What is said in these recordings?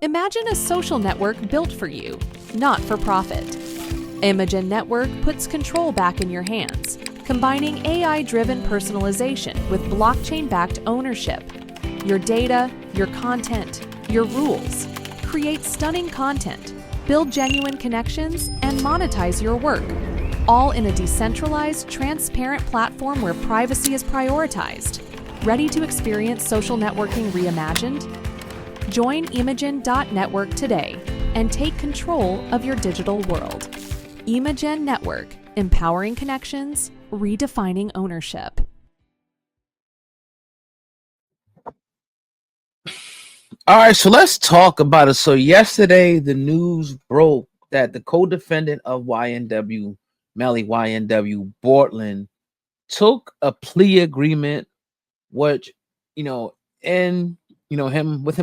Imagine a social network built for you, not for profit. Imagen Network puts control back in your hands, combining AI-driven personalization with blockchain-backed ownership. Your data, your content, your rules. Create stunning content, build genuine connections, and monetize your work, all in a decentralized, transparent platform where privacy is prioritized. Ready to experience social networking reimagined? Join Imagen.network today and take control of your digital world. Imagen Network, empowering connections, redefining ownership. All right, so let's talk about it. So yesterday, the news broke that the co-defendant of YNW, Melly YNW Bortlen, took a plea agreement, which, him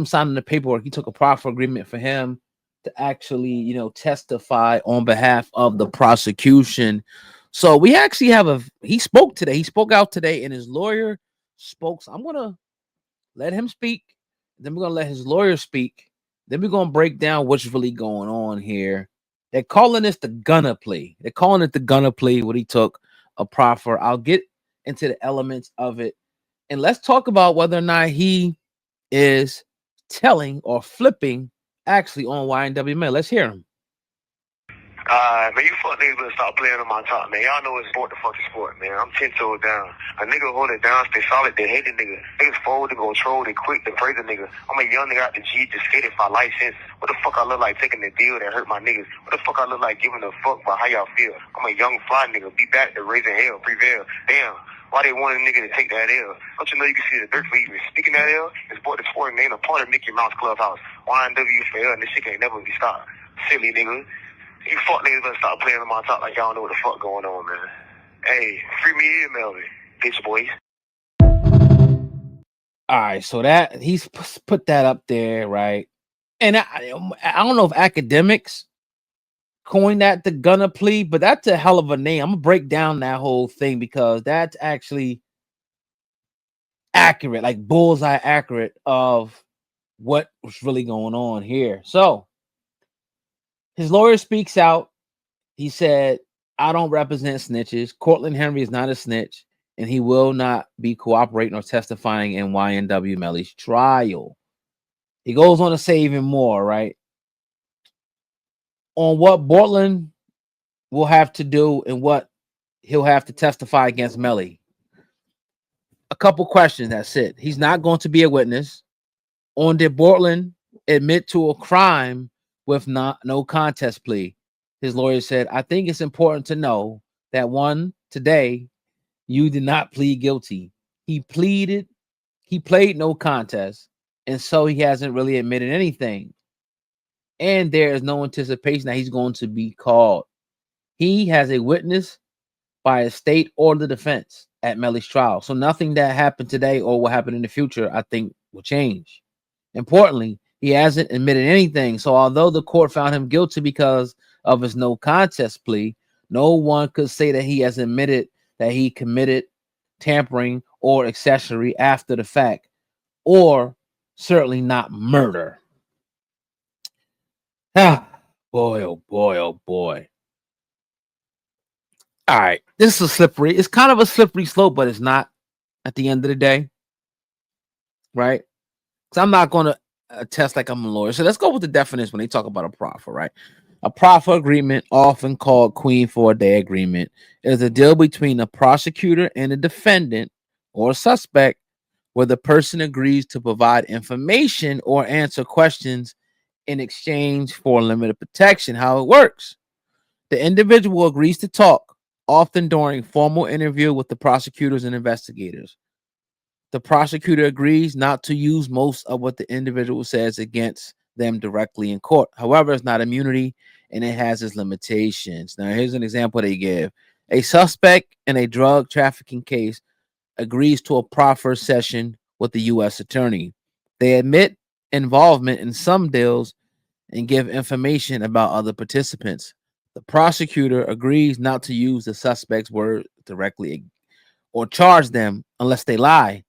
signing the paperwork, he took a proffer agreement for him to actually, testify on behalf of the prosecution. So we actually he spoke today. He spoke out today, and his lawyer spoke. So I'm gonna let him speak. Then we're gonna let his lawyer speak. Then we're gonna break down what's really going on here. They're calling this the gunner plea. They're calling it the gunner plea. What he took a proffer. I'll get into the elements of it, and let's talk about whether or not he is telling or flipping actually on YNW man. Let's hear him. Man, you fuck niggas better stop playing on my top, man. Y'all know it's sport the fucking sport, man. I'm 10 toes down. A nigga hold it down, stay solid, they hate the nigga. Niggas fold, they go troll, they quick, they praise the nigga. I'm a young nigga out the G, just skated for license. What the fuck I look like taking the deal that hurt my niggas? What the fuck I look like giving a fuck about how y'all feel? I'm a young fly nigga, be back to raising hell, prevail. Damn. Why they want a nigga to take that L? Don't you know you can see the dirt for even speaking that L? It's sport the sport and ain't a part of Mickey Mouse Clubhouse. YNW for L and this shit can't never be stopped. Silly nigga. You fuck niggas better stop playing on my top like y'all know what the fuck going on, man. Hey, free me in, Melly. Bitch boys. All right, so that he's put that up there, right? And I don't know if academics coined that the gunner plea, but that's a hell of a name. I'm gonna break down that whole thing because that's actually accurate, like bullseye accurate of what was really going on here. So his lawyer speaks out. He said, I don't represent snitches. Cortland Henry is not a snitch, and he will not be cooperating or testifying in YNW Melly's trial. He goes on to say even more, right? On what Bortlen will have to do and what he'll have to testify against Melly. A couple questions, that's it. He's not going to be a witness. On did Bortlen admit to a crime with no contest plea? His lawyer said, I think it's important to know that today, you did not plead guilty. He played no contest, and so he hasn't really admitted anything. And there is no anticipation that he's going to be called. He has a witness by a state or the defense at Melly's trial. So nothing that happened today or will happen in the future, I think, will change. Importantly, he hasn't admitted anything. So although the court found him guilty because of his no contest plea, no one could say that he has admitted that he committed tampering or accessory after the fact, or certainly not murder. Ah, boy, oh boy, oh boy. All right, this is slippery. It's kind of a slippery slope, but it's not at the end of the day, right? Because I'm not going to attest like I'm a lawyer. So let's go with the definition when they talk about a proffer, right? A proffer agreement, often called Queen for a Day agreement, is a deal between a prosecutor and a defendant or a suspect where the person agrees to provide information or answer questions in exchange for limited protection. How it works. The individual agrees to talk, often during formal interview with the prosecutors and investigators. The prosecutor agrees not to use most of what the individual says against them directly in court. However, it's not immunity and it has its limitations. Now, here's an example they give. A suspect in a drug trafficking case agrees to a proffer session with the U.S. attorney. They admit involvement in some deals and give information about other participants. The prosecutor agrees not to use the suspect's word directly or charge them unless they lie,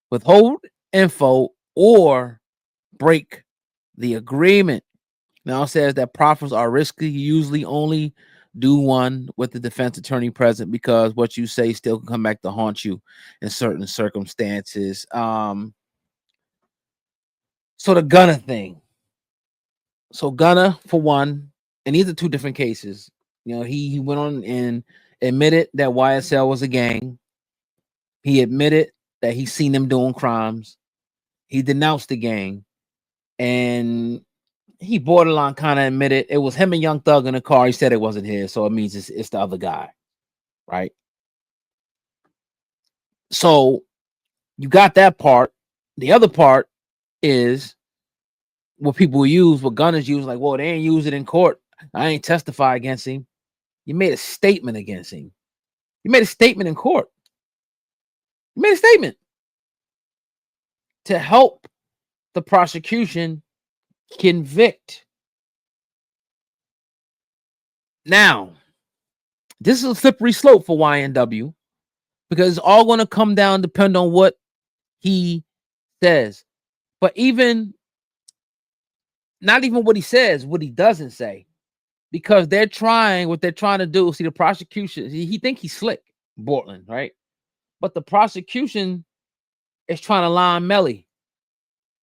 withhold info, or break The agreement now says that proffers are risky. You usually only do one with the defense attorney present because what you say still can come back to haunt you in certain circumstances. So the Gunner thing. So Gunner, for one, and these are two different cases. You know, he went on and admitted that YSL was a gang. He admitted that he seen them doing crimes. He denounced the gang, and he borderline kind of admitted it was him and Young Thug in the car. He said it wasn't his, so it means it's the other guy, right? So you got that part. The other part is what people use, what gunners use, like, well, they ain't use it in court. I ain't testify against him. You made a statement against him. You made a statement in court. You made a statement to help the prosecution convict. Now, this is a slippery slope for YNW because it's all going to come down, depend on what he says. But even, not even what he says, what he doesn't say. Because what they're trying to do, see the prosecution, he think he's slick, Bortlen, right? But the prosecution is trying to line Melly.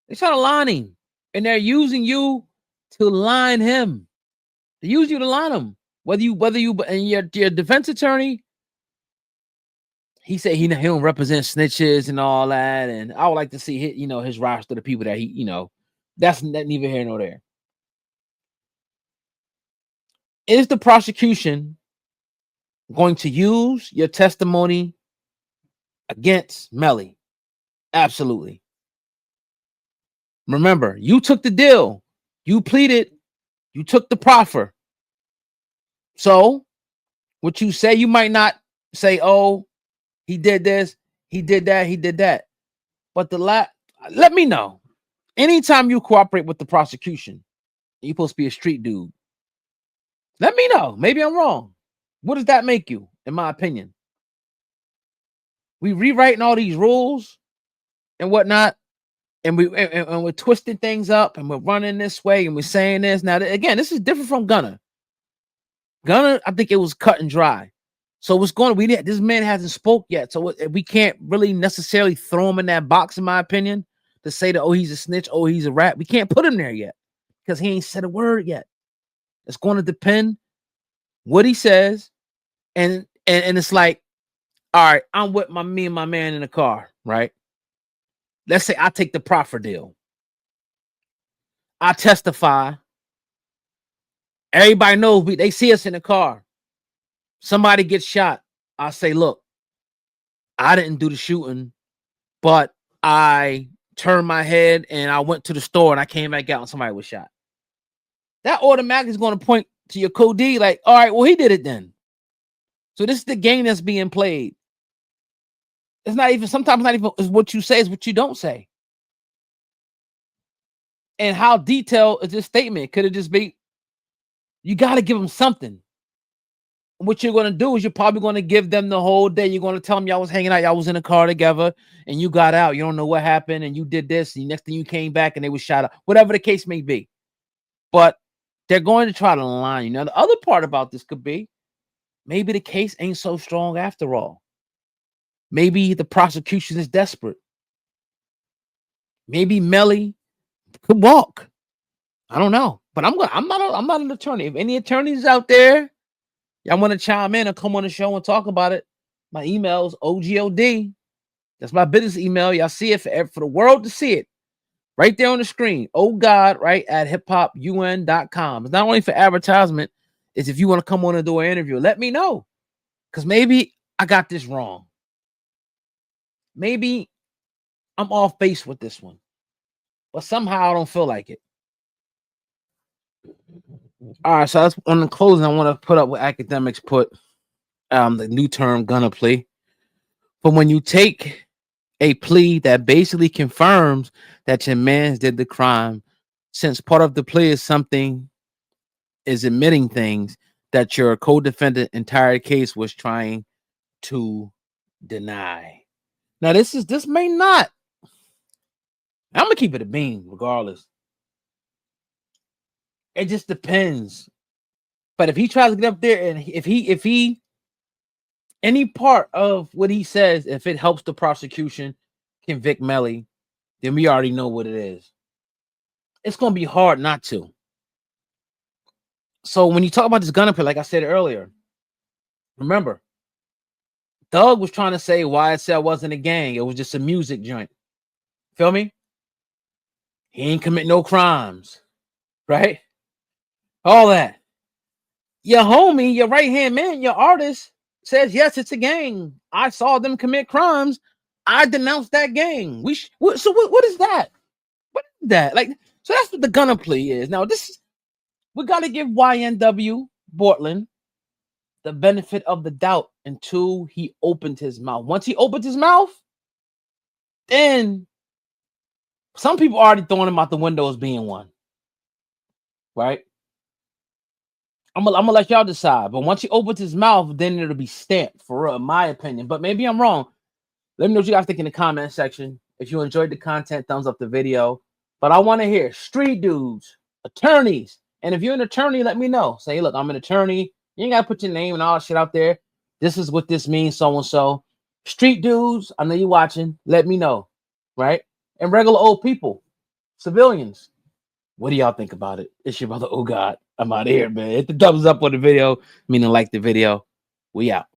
They're trying to line him. And they're using you to line him. They use you to line him. Whether you and your defense attorney, he said he don't represent snitches and all that. And I would like to see his roster of people that that's neither here nor there. Is the prosecution going to use your testimony against Melly? Absolutely. Remember, you took the deal. You pleaded. You took the proffer. So, what you say, you might not say, oh, he did this, he did that, he did that. But let me know. Anytime you cooperate with the prosecution, you're supposed to be a street dude. Let me know. Maybe I'm wrong. What does that make you, in my opinion? We rewriting all these rules and whatnot, and we're twisting things up, and we're running this way, and we're saying this. Now, again, this is different from Gunner. Gunner, I think it was cut and dry. So what's going on? This man hasn't spoke yet, so we can't really necessarily throw him in that box, in my opinion, to say that, oh, he's a snitch, oh, he's a rat. We can't put him there yet because he ain't said a word yet. It's going to depend what he says, and it's like, all right, I'm with me and my man in the car, right? Let's say I take the proffer deal. I testify. Everybody knows they see us in the car. Somebody gets shot. I say, look, I didn't do the shooting, but I turned my head and I went to the store and I came back out and somebody was shot. That automatically is going to point to your code D, like, all right, well, he did it then. So this is the game that's being played. It's not even, sometimes not even is what you say, is what you don't say. And how detailed is this statement? Could it just be, you got to give them something. What you're going to do is you're probably going to give them the whole day. You're going to tell them y'all was hanging out, y'all was in a car together, and you got out. You don't know what happened, and you did this, and the next thing you came back, and they was shot up. Whatever the case may be. But they're going to try to line you. Now, the other part about this could be, maybe the case ain't so strong after all. Maybe the prosecution is desperate. Maybe Melly could walk. I don't know. But I'm not an attorney. If any attorneys out there, y'all want to chime in and come on the show and talk about it, my email is OGOD. That's my business email. Y'all see it for the world to see it. Right there on the screen. Oh God, right at hiphopun.com. It's not only for advertisement, it's if you want to come on and do an interview. Let me know. Because maybe I got this wrong. Maybe I'm off base with this one. But somehow I don't feel like it. All right, so that's on the closing. I want to put up what academics put the new term Gunner plea. But when you take a plea that basically confirms that your man did the crime, since part of the plea is admitting things that your co-defendant entire case was trying to deny. Now, this may not. I'm gonna keep it a beam regardless. It just depends. But if he tries to get up there and if he any part of what he says, if it helps the prosecution convict Melly, then we already know what it is. It's gonna be hard not to. So when you talk about this gun appeal, like I said earlier, remember, Doug was trying to say YSL wasn't a gang, it was just a music joint. Feel me? He ain't commit no crimes, right? All that. Your homie, your right-hand man, your artist says, yes, it's a gang. I saw them commit crimes. I denounced that gang. What is that? What is that? Like, so that's what the gunner plea is. Now, we got to give YNW Bortlen the benefit of the doubt until he opened his mouth. Once he opened his mouth, then some people already throwing him out the window as being one. Right? I'm gonna let y'all decide. But once he opens his mouth, then it'll be stamped for real, in my opinion. But maybe I'm wrong. Let me know what you guys think in the comment section. If you enjoyed the content, thumbs up the video. But I want to hear street dudes, attorneys. And if you're an attorney, let me know. Say, look, I'm an attorney. You ain't got to put your name and all that shit out there. This is what this means, so-and-so. Street dudes, I know you're watching. Let me know, right? And regular old people, civilians. What do y'all think about it? It's your brother, Oh God. I'm out of here, man. Hit the thumbs up on the video, meaning like the video. We out.